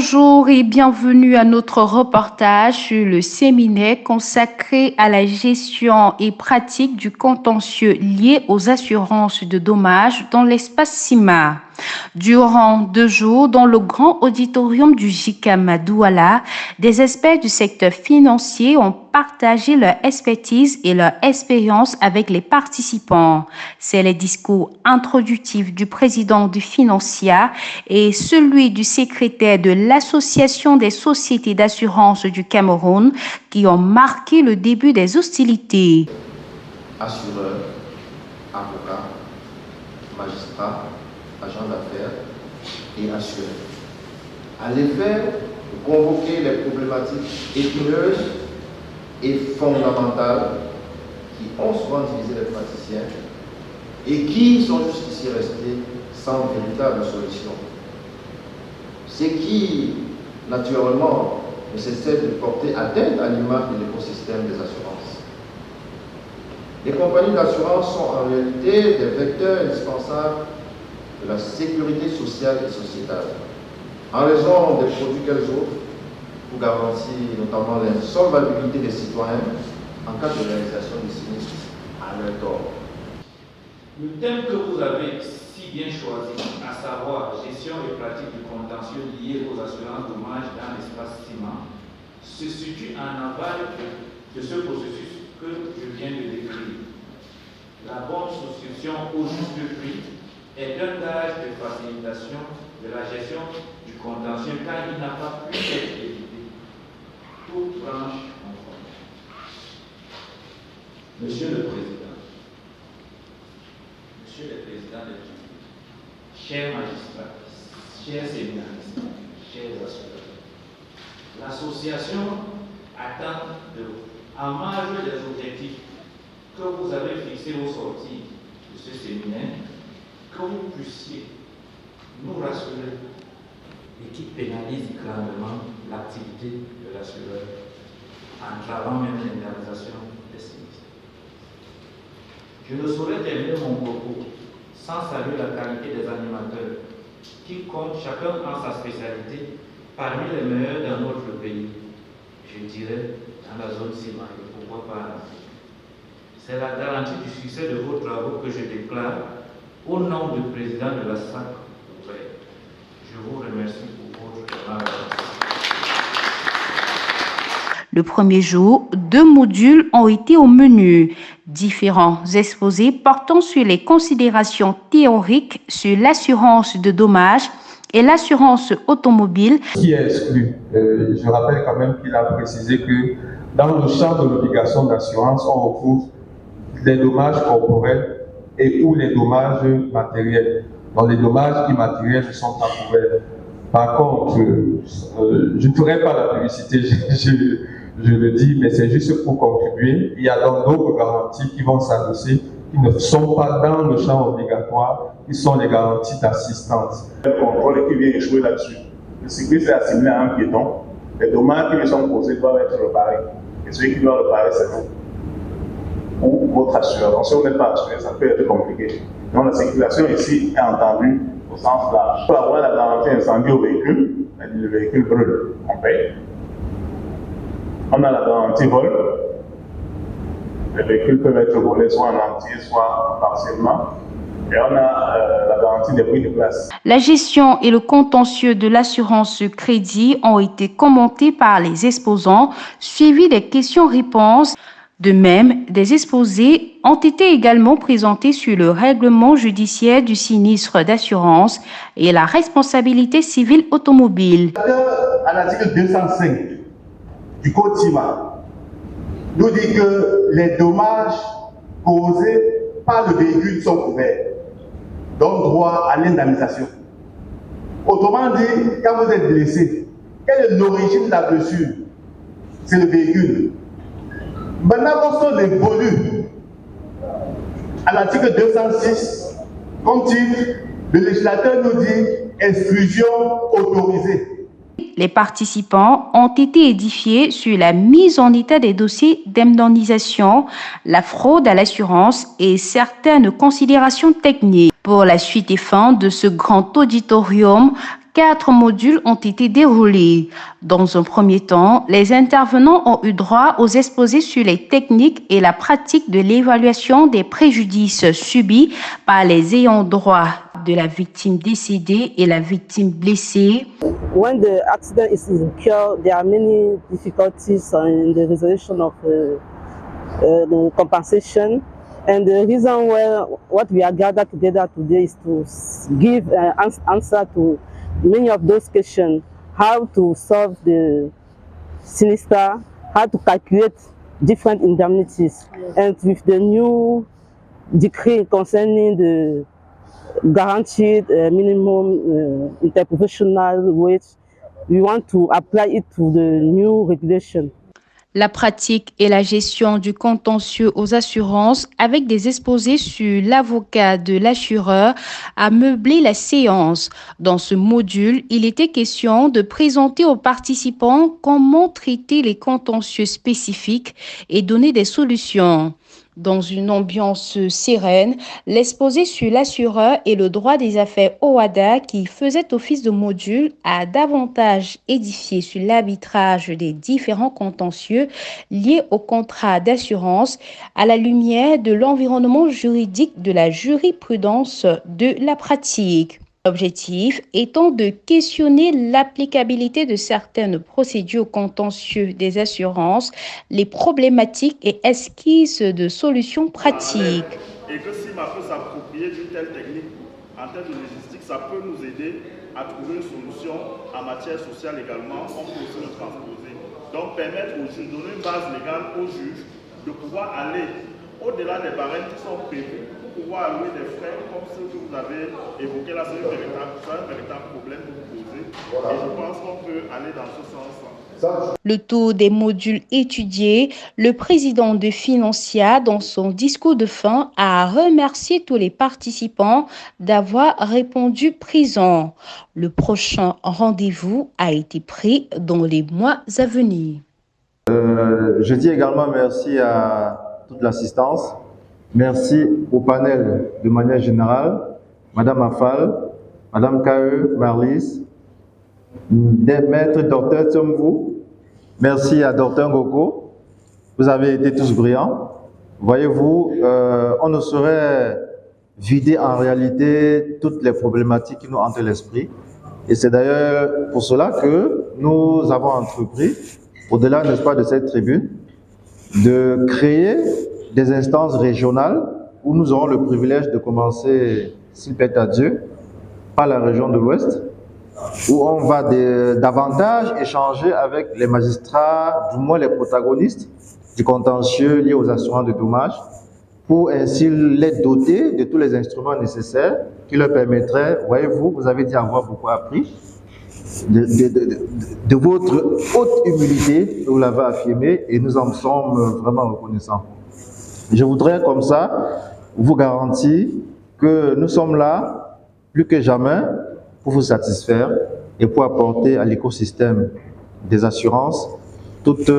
Bonjour et bienvenue à notre reportage sur le séminaire consacré à la gestion et pratique du contentieux lié aux assurances de dommages dans l'espace CIMA. Durant 2 jours, dans le grand auditorium du JICAM à Douala, des experts du secteur financier ont partagé leur expertise et leur expérience avec les participants. C'est le discours introductif du président du Financia et celui du secrétaire de l'Association des sociétés d'assurance du Cameroun qui ont marqué le début des hostilités. Assureurs, avocats, magistrats, agents d'affaires et assureurs. À l'effet de convoquer les problématiques épineuses et fondamentales qui ont souvent divisé les praticiens et qui sont jusqu'ici restés sans véritable solution. Ce qui, naturellement, ne cesse de porter atteinte à l'image de l'écosystème des assurances. Les compagnies d'assurance sont en réalité des vecteurs indispensables de la sécurité sociale et sociétale, en raison des produits qu'elles offrent pour garantir notamment l'insolvabilité des citoyens en cas de réalisation des sinistres à leur tort. Le thème que vous avez si bien choisi, à savoir gestion et pratique du contentieux lié aux assurances dommages dans l'espace CIMA, se situe en aval de ce processus que je viens de décrire. La bonne souscription au juste prix est un gage de facilitation de la gestion du contentieux car il n'a pas pu être évité. Toute branche conforme. Monsieur le Président, Monsieur le Président des tribunaux, chers magistrats, chers séminaristes, chers assureurs, l'association attend de vous, en marge des objectifs que vous avez fixés au sortir de ce séminaire, que vous puissiez nous rassurer et qui pénalise grandement l'activité de l'assureur, entravant même l'indemnisation des sinistres. Je ne saurais terminer mon propos sans saluer la qualité des animateurs qui comptent chacun en sa spécialité parmi les meilleurs dans notre pays. Je dirais dans la zone CIMA et pourquoi pas en Afrique. C'est la garantie du succès de vos travaux que je déclare au nom du président de la SAC ouverte. Je vous remercie pour votre travail. Le premier jour, 2 modules ont été au menu. Différents exposés portant sur les considérations théoriques sur l'assurance de dommages et l'assurance automobile. Qui est exclu. Je rappelle quand même qu'il a précisé que dans le champ de l'obligation d'assurance, on retrouve les dommages corporels et ou les dommages matériels. Donc les dommages immatériels ne sont pas couverts. Par contre, je ne ferai pas la publicité, je le dis, mais c'est juste pour contribuer. Il y a donc d'autres garanties qui vont s'adosser, qui ne sont pas dans le champ obligatoire, qui sont les garanties d'assistance. Le contrôle qui vient échouer là-dessus. Le cycliste est assimilé à un piéton. Les dommages qui lui sont causés doivent être réparés. Et celui qui doit réparer, c'est vous. Ou votre assureur. Donc si on n'est pas assuré, ça peut être compliqué. Donc la circulation ici est entendue au sens large. Pour avoir la garantie incendie au véhicule, le véhicule brûle, on paye. On a la garantie vol. Les véhicules peuvent être volés soit en entier, soit partiellement. Et on a la garantie des prix de place. La gestion et le contentieux de l'assurance crédit ont été commentés par les exposants, suivis des questions-réponses. De même, des exposés ont été également présentés sur le règlement judiciaire du sinistre d'assurance et la responsabilité civile automobile. À l'article 205 du Code CIMA, nous dit que les dommages causés par le véhicule sont couverts, donc droit à l'indemnisation. Autrement dit, quand vous êtes blessé, quelle est l'origine de la blessure? C'est le véhicule. Maintenant, lorsqu'on évolue à l'article 206, comme titre, le législateur nous dit exclusion autorisée. Les participants ont été édifiés sur la mise en état des dossiers d'indemnisation, la fraude à l'assurance et certaines considérations techniques. Pour la suite et fin de ce grand auditorium, 4 modules ont été déroulés. Dans un premier temps, les intervenants ont eu droit aux exposés sur les techniques et la pratique de l'évaluation des préjudices subis par les ayants droit de la victime décédée et la victime blessée. When the accident is incurred, there are many difficulties in the resolution of the compensation. And the reason why what we are gathered together today is to give an answer to many of those questions: how to solve the sinister, how to calculate different indemnities, and with the new decree concerning the guaranteed minimum interprofessional wage, we want to apply it to the new regulation. La pratique et la gestion du contentieux aux assurances avec des exposés sur l'avocat de l'assureur a meublé la séance. Dans ce module, il était question de présenter aux participants comment traiter les contentieux spécifiques et donner des solutions. Dans une ambiance sereine, l'exposé sur l'assureur et le droit des affaires OHADA qui faisait office de module a davantage édifié sur l'arbitrage des différents contentieux liés au contrat d'assurance à la lumière de l'environnement juridique de la jurisprudence de la pratique. L'objectif étant de questionner l'applicabilité de certaines procédures contentieux des assurances, les problématiques et esquisses de solutions pratiques. Et que si ma peut s'approprier d'une telle technique en termes de logistique, ça peut nous aider à trouver une solution en matière sociale également, on peut aussi le transposer. Donc permettre aux juges, donner une base légale aux juges de pouvoir aller au-delà des barèmes qui sont prévus, pour pouvoir allouer des frais comme ceux que vous avez évoqués là, c'est un véritable problème que vous posez. Voilà. Et je pense qu'on peut aller dans ce sens-là. Le tour des modules étudiés, le président de Financia, dans son discours de fin, a remercié tous les participants d'avoir répondu présent. Le prochain rendez-vous a été pris dans les mois à venir. Je dis également merci à toute l'assistance. Merci au panel de manière générale, Madame Afal, Madame K.E. Marlis, des maîtres docteurs comme vous. Merci à Dr Ngoko. Vous avez été tous brillants. Voyez-vous, on ne saurait vider en réalité toutes les problématiques qui nous hantent l'esprit. Et c'est d'ailleurs pour cela que nous avons entrepris, au-delà, n'est-ce pas, de cette tribune, de créer des instances régionales où nous aurons le privilège de commencer, s'il plaît à Dieu, par la région de l'Ouest, où on va davantage échanger avec les magistrats, du moins les protagonistes du contentieux lié aux assurances de dommages, pour ainsi les doter de tous les instruments nécessaires qui leur permettraient, voyez-vous, vous avez dit avoir beaucoup appris, de votre haute humilité, vous l'avez affirmé, et nous en sommes vraiment reconnaissants. Je voudrais comme ça vous garantir que nous sommes là, plus que jamais, pour vous satisfaire et pour apporter à l'écosystème des assurances toute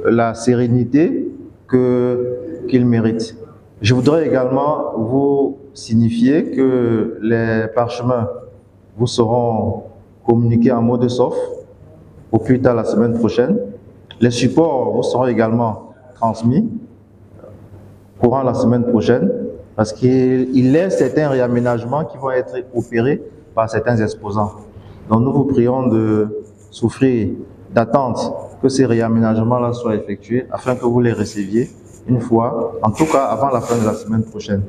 la sérénité qu'il mérite. Je voudrais également vous signifier que les parchemins vous seront communiqués en mode soft au plus tard la semaine prochaine. Les supports vous seront également transmis courant la semaine prochaine parce qu'il y a certains réaménagements qui vont être opérés par certains exposants. Donc nous vous prions de souffrir, d'attendre que ces réaménagements-là soient effectués afin que vous les receviez une fois, en tout cas avant la fin de la semaine prochaine.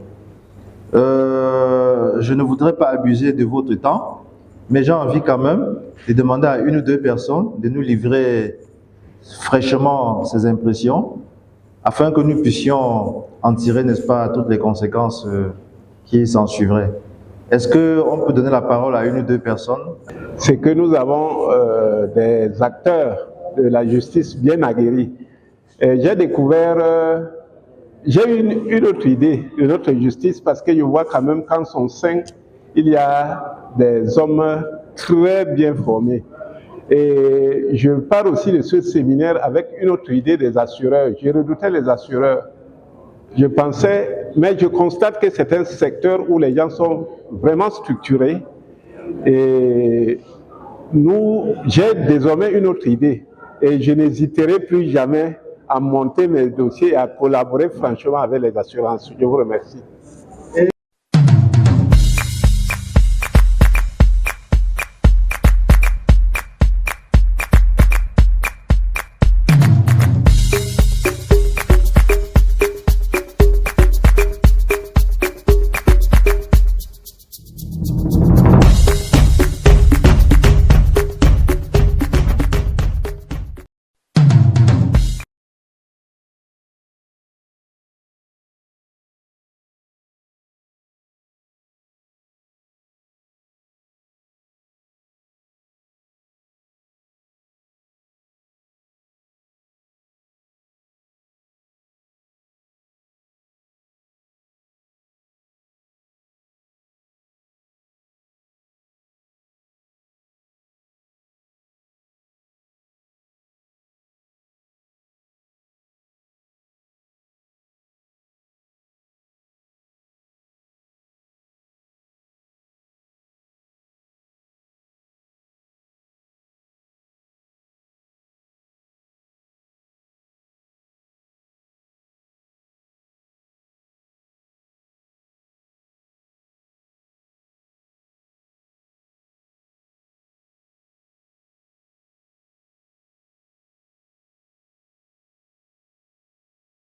Je ne voudrais pas abuser de votre temps, mais j'ai envie quand même de demander à une ou deux personnes de nous livrer fraîchement ces impressions afin que nous puissions en tirer, n'est-ce pas, toutes les conséquences qui s'en suivraient. Est-ce qu'on peut donner la parole à une ou deux personnes? C'est que nous avons des acteurs de la justice bien aguerris. J'ai découvert, j'ai une autre idée de notre justice parce que je vois quand même qu'en son sein, il y a des hommes très bien formés. Et je pars aussi de ce séminaire avec une autre idée des assureurs. Je redoutais les assureurs. Je pensais, mais je constate que c'est un secteur où les gens sont vraiment structurés et j'ai désormais une autre idée et je n'hésiterai plus jamais à monter mes dossiers et à collaborer franchement avec les assurances. Je vous remercie.